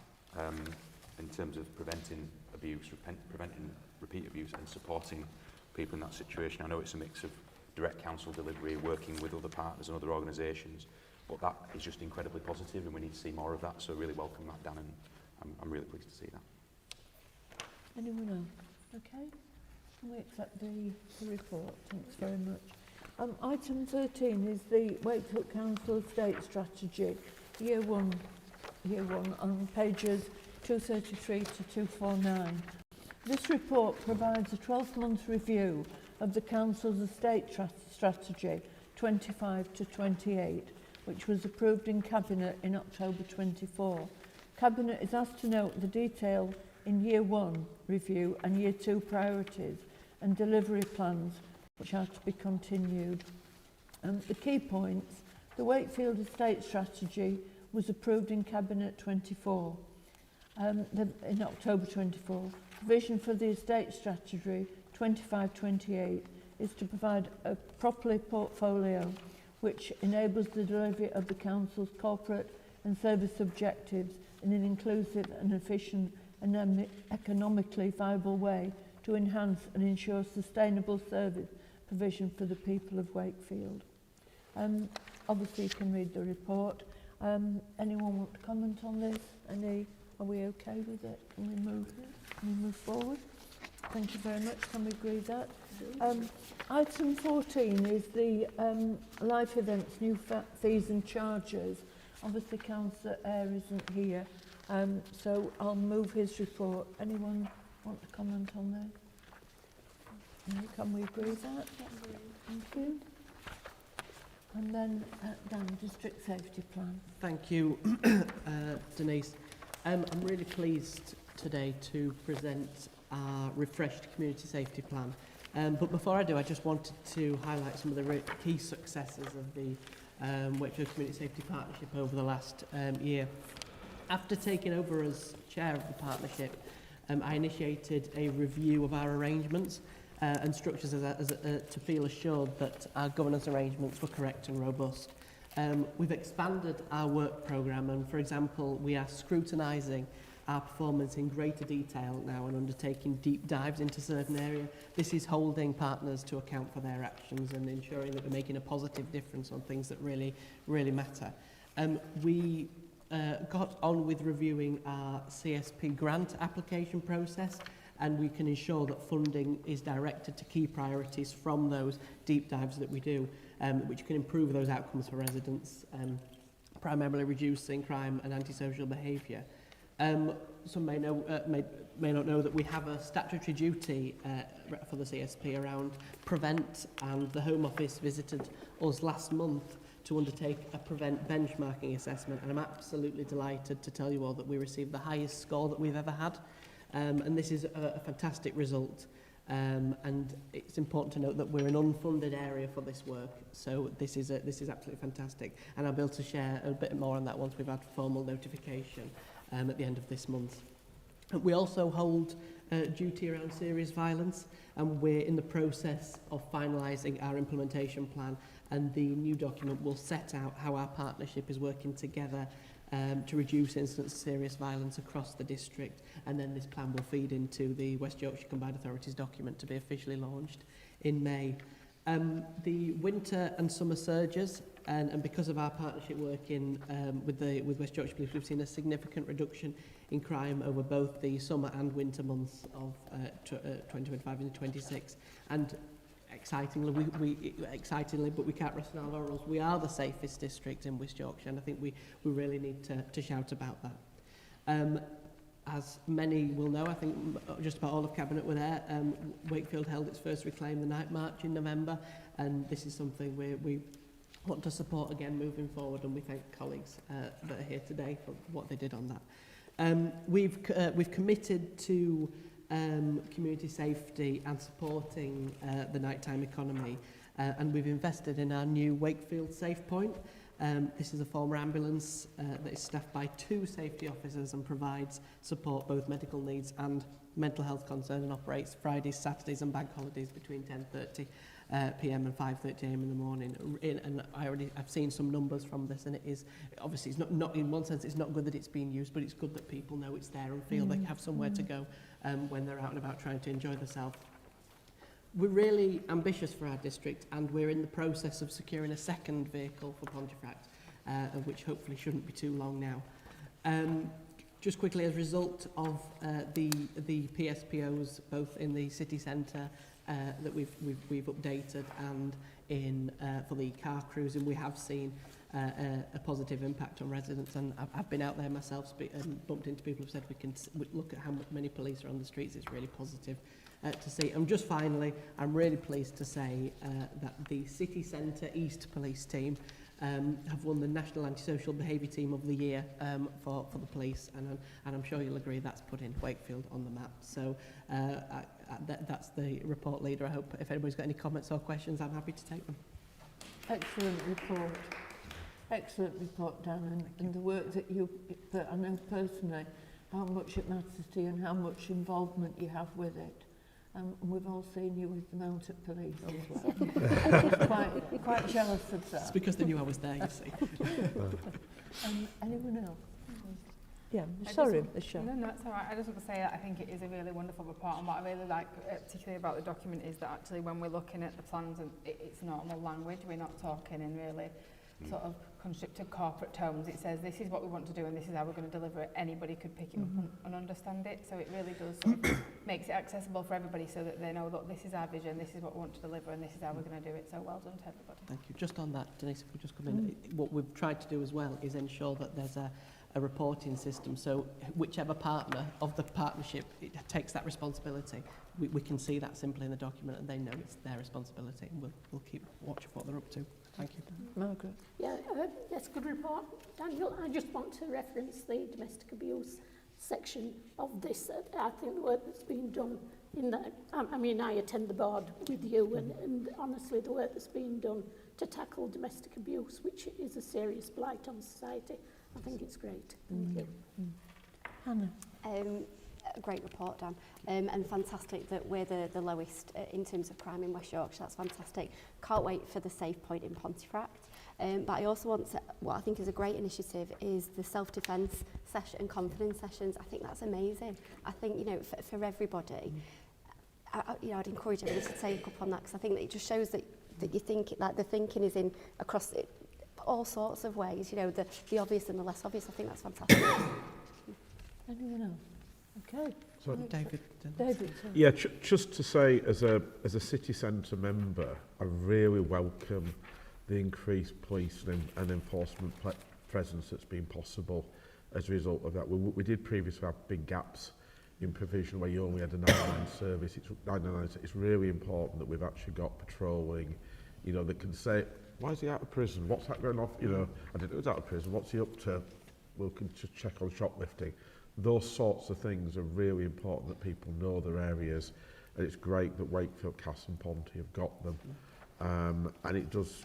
in terms of preventing abuse, preventing repeat abuse and supporting people in that situation. I know it's a mix of direct council delivery, working with other partners and other organisations, but that is just incredibly positive and we need to see more of that, so really welcome that, Dan, and I'm really pleased to see that. Anyone else? Okay. Can we accept the report? Thanks very much. Item 13 is the Wakefield Council Estate Strategy, Year 1 on pages 233 to 249. This report provides a 12-month review of the Council's estate strategy 25 to 28, which was approved in Cabinet in October 24. Cabinet is asked to note the detail in Year 1 review and Year 2 priorities and delivery plans which are to be continued. The key points: the Wakefield Estate Strategy was approved in Cabinet 24, in October 24. The vision for the Estate Strategy 25-28 is to provide a properly portfolio which enables the delivery of the Council's corporate and service objectives in an inclusive and efficient and economically viable way to enhance and ensure sustainable service provision for the people of Wakefield. Obviously you can read the report. Anyone want to comment on this? Are we okay with it? Can we move forward? Thank you very much. Can we agree that? Item 14 is the life events, new fees and charges. Obviously Councillor Eyre isn't here, so I'll move his report. Anyone want to comment on that? No, can we agree with that? Thank you. And then Dan, District Safety Plan. Thank you, Denise. I'm really pleased today to present our refreshed community safety plan. But before I do, I just wanted to highlight some of the key successes of the Wakefield Community Safety Partnership over the last year. After taking over as chair of the partnership, I initiated a review of our arrangements and structures to feel assured that our governance arrangements were correct and robust. We've expanded our work programme, and for example, we are scrutinising our performance in greater detail now and undertaking deep dives into certain areas. This is holding partners to account for their actions and ensuring that we're making a positive difference on things that really, really matter. We got on with reviewing our CSP grant application process, and we can ensure that funding is directed to key priorities from those deep dives that we do, which can improve those outcomes for residents, primarily reducing crime and antisocial behaviour. Some may not know that we have a statutory duty for the CSP around prevent, and the Home Office visited us last month to undertake a prevent benchmarking assessment, and I'm absolutely delighted to tell you all that we received the highest score that we've ever had. And this is a fantastic result, and it's important to note that we're an unfunded area for this work, so this is absolutely fantastic, and I'll be able to share a bit more on that once we've had formal notification at the end of this month. We also hold duty around serious violence, and we're in the process of finalising our implementation plan, and the new document will set out how our partnership is working together to reduce incidents of serious violence across the district, and then this plan will feed into the West Yorkshire Combined Authorities document to be officially launched in May. The winter and summer surges, and because of our partnership working with West Yorkshire Police, we've seen a significant reduction in crime over both the summer and winter months of 2025 and 26. And excitingly, but we can't rest on our laurels, we are the safest district in West Yorkshire, and I think we really need to shout about that. As many will know, I think just about all of Cabinet were there. Wakefield held its first Reclaim the Night March in November, and this is something we want to support again moving forward, and we thank colleagues that are here today for what they did on that. We've committed to community safety and supporting the nighttime economy, and we've invested in our new Wakefield Safe Point. This is a former ambulance that is staffed by 2 safety officers and provides support both medical needs and mental health concerns, and operates Fridays, Saturdays and bank holidays between 10:30 p.m. and 5:30 a.m. in the morning. And I've seen some numbers from this, and it is obviously it's not in one sense it's not good that it's being used, but it's good that people know it's there and feel they have somewhere to go when they're out and about trying to enjoy themselves. We're really ambitious for our district, and we're in the process of securing a second vehicle for Pontefract, which hopefully shouldn't be too long now. Just quickly, as a result of the PSPOs, both in the city centre that we've updated, and in for the car cruising, we have seen a positive impact on residents, and I've been out there myself and bumped into people who've said we look at how many police are on the streets. It's really positive to see. And just finally, I'm really pleased to say that the City Centre East Police team have won the National Antisocial Behaviour Team of the Year for the police, and I'm sure you'll agree that's putting Wakefield on the map. So that's the report leader. I hope if anybody's got any comments or questions, I'm happy to take them. Excellent report. Excellent report, Dan, and the work that I know personally, how much it matters to you and how much involvement you have with it. And we've all seen you with the mounted police as well. quite jealous of that. It's because they knew I was there, you see. Anyone else? Yeah, sorry, Michelle. No, it's all right. I just want to say that I think it is a really wonderful report, and what I really like particularly about the document is that actually when we're looking at the plans, and it's normal language, we're not talking in really sort of constructed corporate tones. It says this is what we want to do and this is how we're going to deliver it. Anybody could pick it up and understand it, so it really does sort of makes it accessible for everybody, so that they know, look, this is our vision, this is what we want to deliver, and this is how we're going to do it. So well done to everybody. Thank you. Just on that, Denise, if we just come in, what we've tried to do as well is ensure that there's a reporting system, so whichever partner of the partnership takes that responsibility, we can see that simply in the document, and they know it's their responsibility, and we'll keep watch of what they're up to. Thank you. Margaret. Yeah, that's a good report, Daniel. I just want to reference the domestic abuse section of this. I think the work that's been done in that, I mean, I attend the board with you, and honestly, the work that's been done to tackle domestic abuse, which is a serious blight on society, I think it's great. Thank you. Hannah. A great report, Dan, and fantastic that we're the lowest in terms of crime in West Yorkshire. That's fantastic. Can't wait for the Safe Point in Pontefract. But I also want to, what I think is a great initiative is the self-defence session and confidence sessions. I think that's amazing. I think, you know, for everybody, I'd encourage everybody to take up on that, because I think that it just shows that you think, like, the thinking is in across it, all sorts of ways, you know, the obvious and the less obvious. I think that's fantastic. Anyone else? Okay. So, David. yeah, just to say, as a city centre member, I really welcome the increased police and enforcement presence that's been possible as a result of that. We did previously have big gaps in provision where you only had a 999 service. It's really important that we've actually got patrolling, you know, that can say, why is he out of prison? What's that going off? You know, I didn't know he was out of prison. What's he up to? We can just check on shoplifting. Those sorts of things are really important, that people know their areas, and it's great that Wakefield, Cass and Ponty have got them. And it does,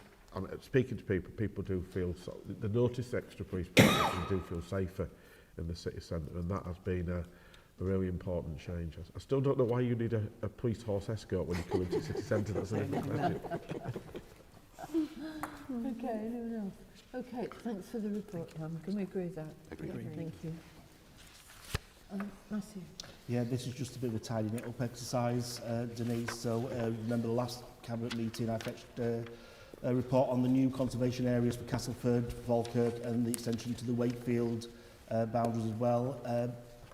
speaking to people do feel, they notice the extra police presence and do feel safer in the city centre, and that has been a really important change. I still don't know why you need a police horse escort when you come into the city centre. That's a different question. Okay, anyone else? Okay, thanks for the report, Pam. Can we agree with that? Agreed. Yeah, thank you. Matthew. Yeah, this is just a bit of a tidying it up exercise, Denise. So remember the last cabinet meeting, I fetched a report on the new conservation areas for Castleford, Falkirk and the extension to the Wakefield boundaries as well.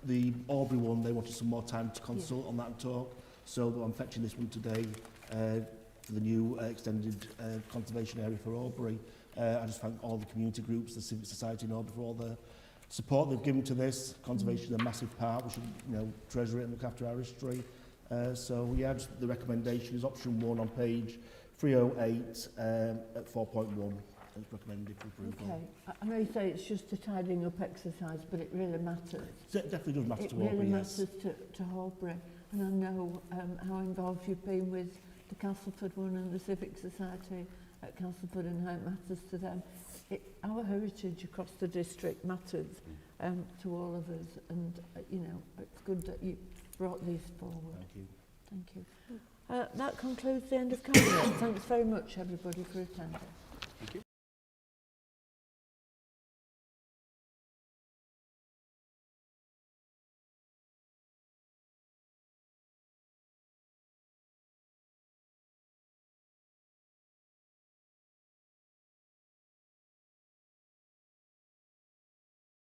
The Aubrey one, they wanted some more time to consult on that and talk. So I'm fetching this one today for the new extended conservation area for Aubrey. I just thank all the community groups, the civic society in Aubrey for all the support they've given to this. Conservation is a massive part. We should, treasure it and look after our history. So yeah, just the recommendation is option 1 on page 308 at 4.1. It's recommended for approval. Okay, I know you say it's just a tidying up exercise, but it really matters. So it definitely does matter It to really Aubrey, yes. matters to Horbury, and I know how involved you've been with the Castleford one and the Civic Society at Castleford and how it matters to them. Our heritage across the district matters to all of us, and it's good that you brought these forward. Thank you. Thank you. That concludes the end of cabinet. Thanks very much, everybody, for attending.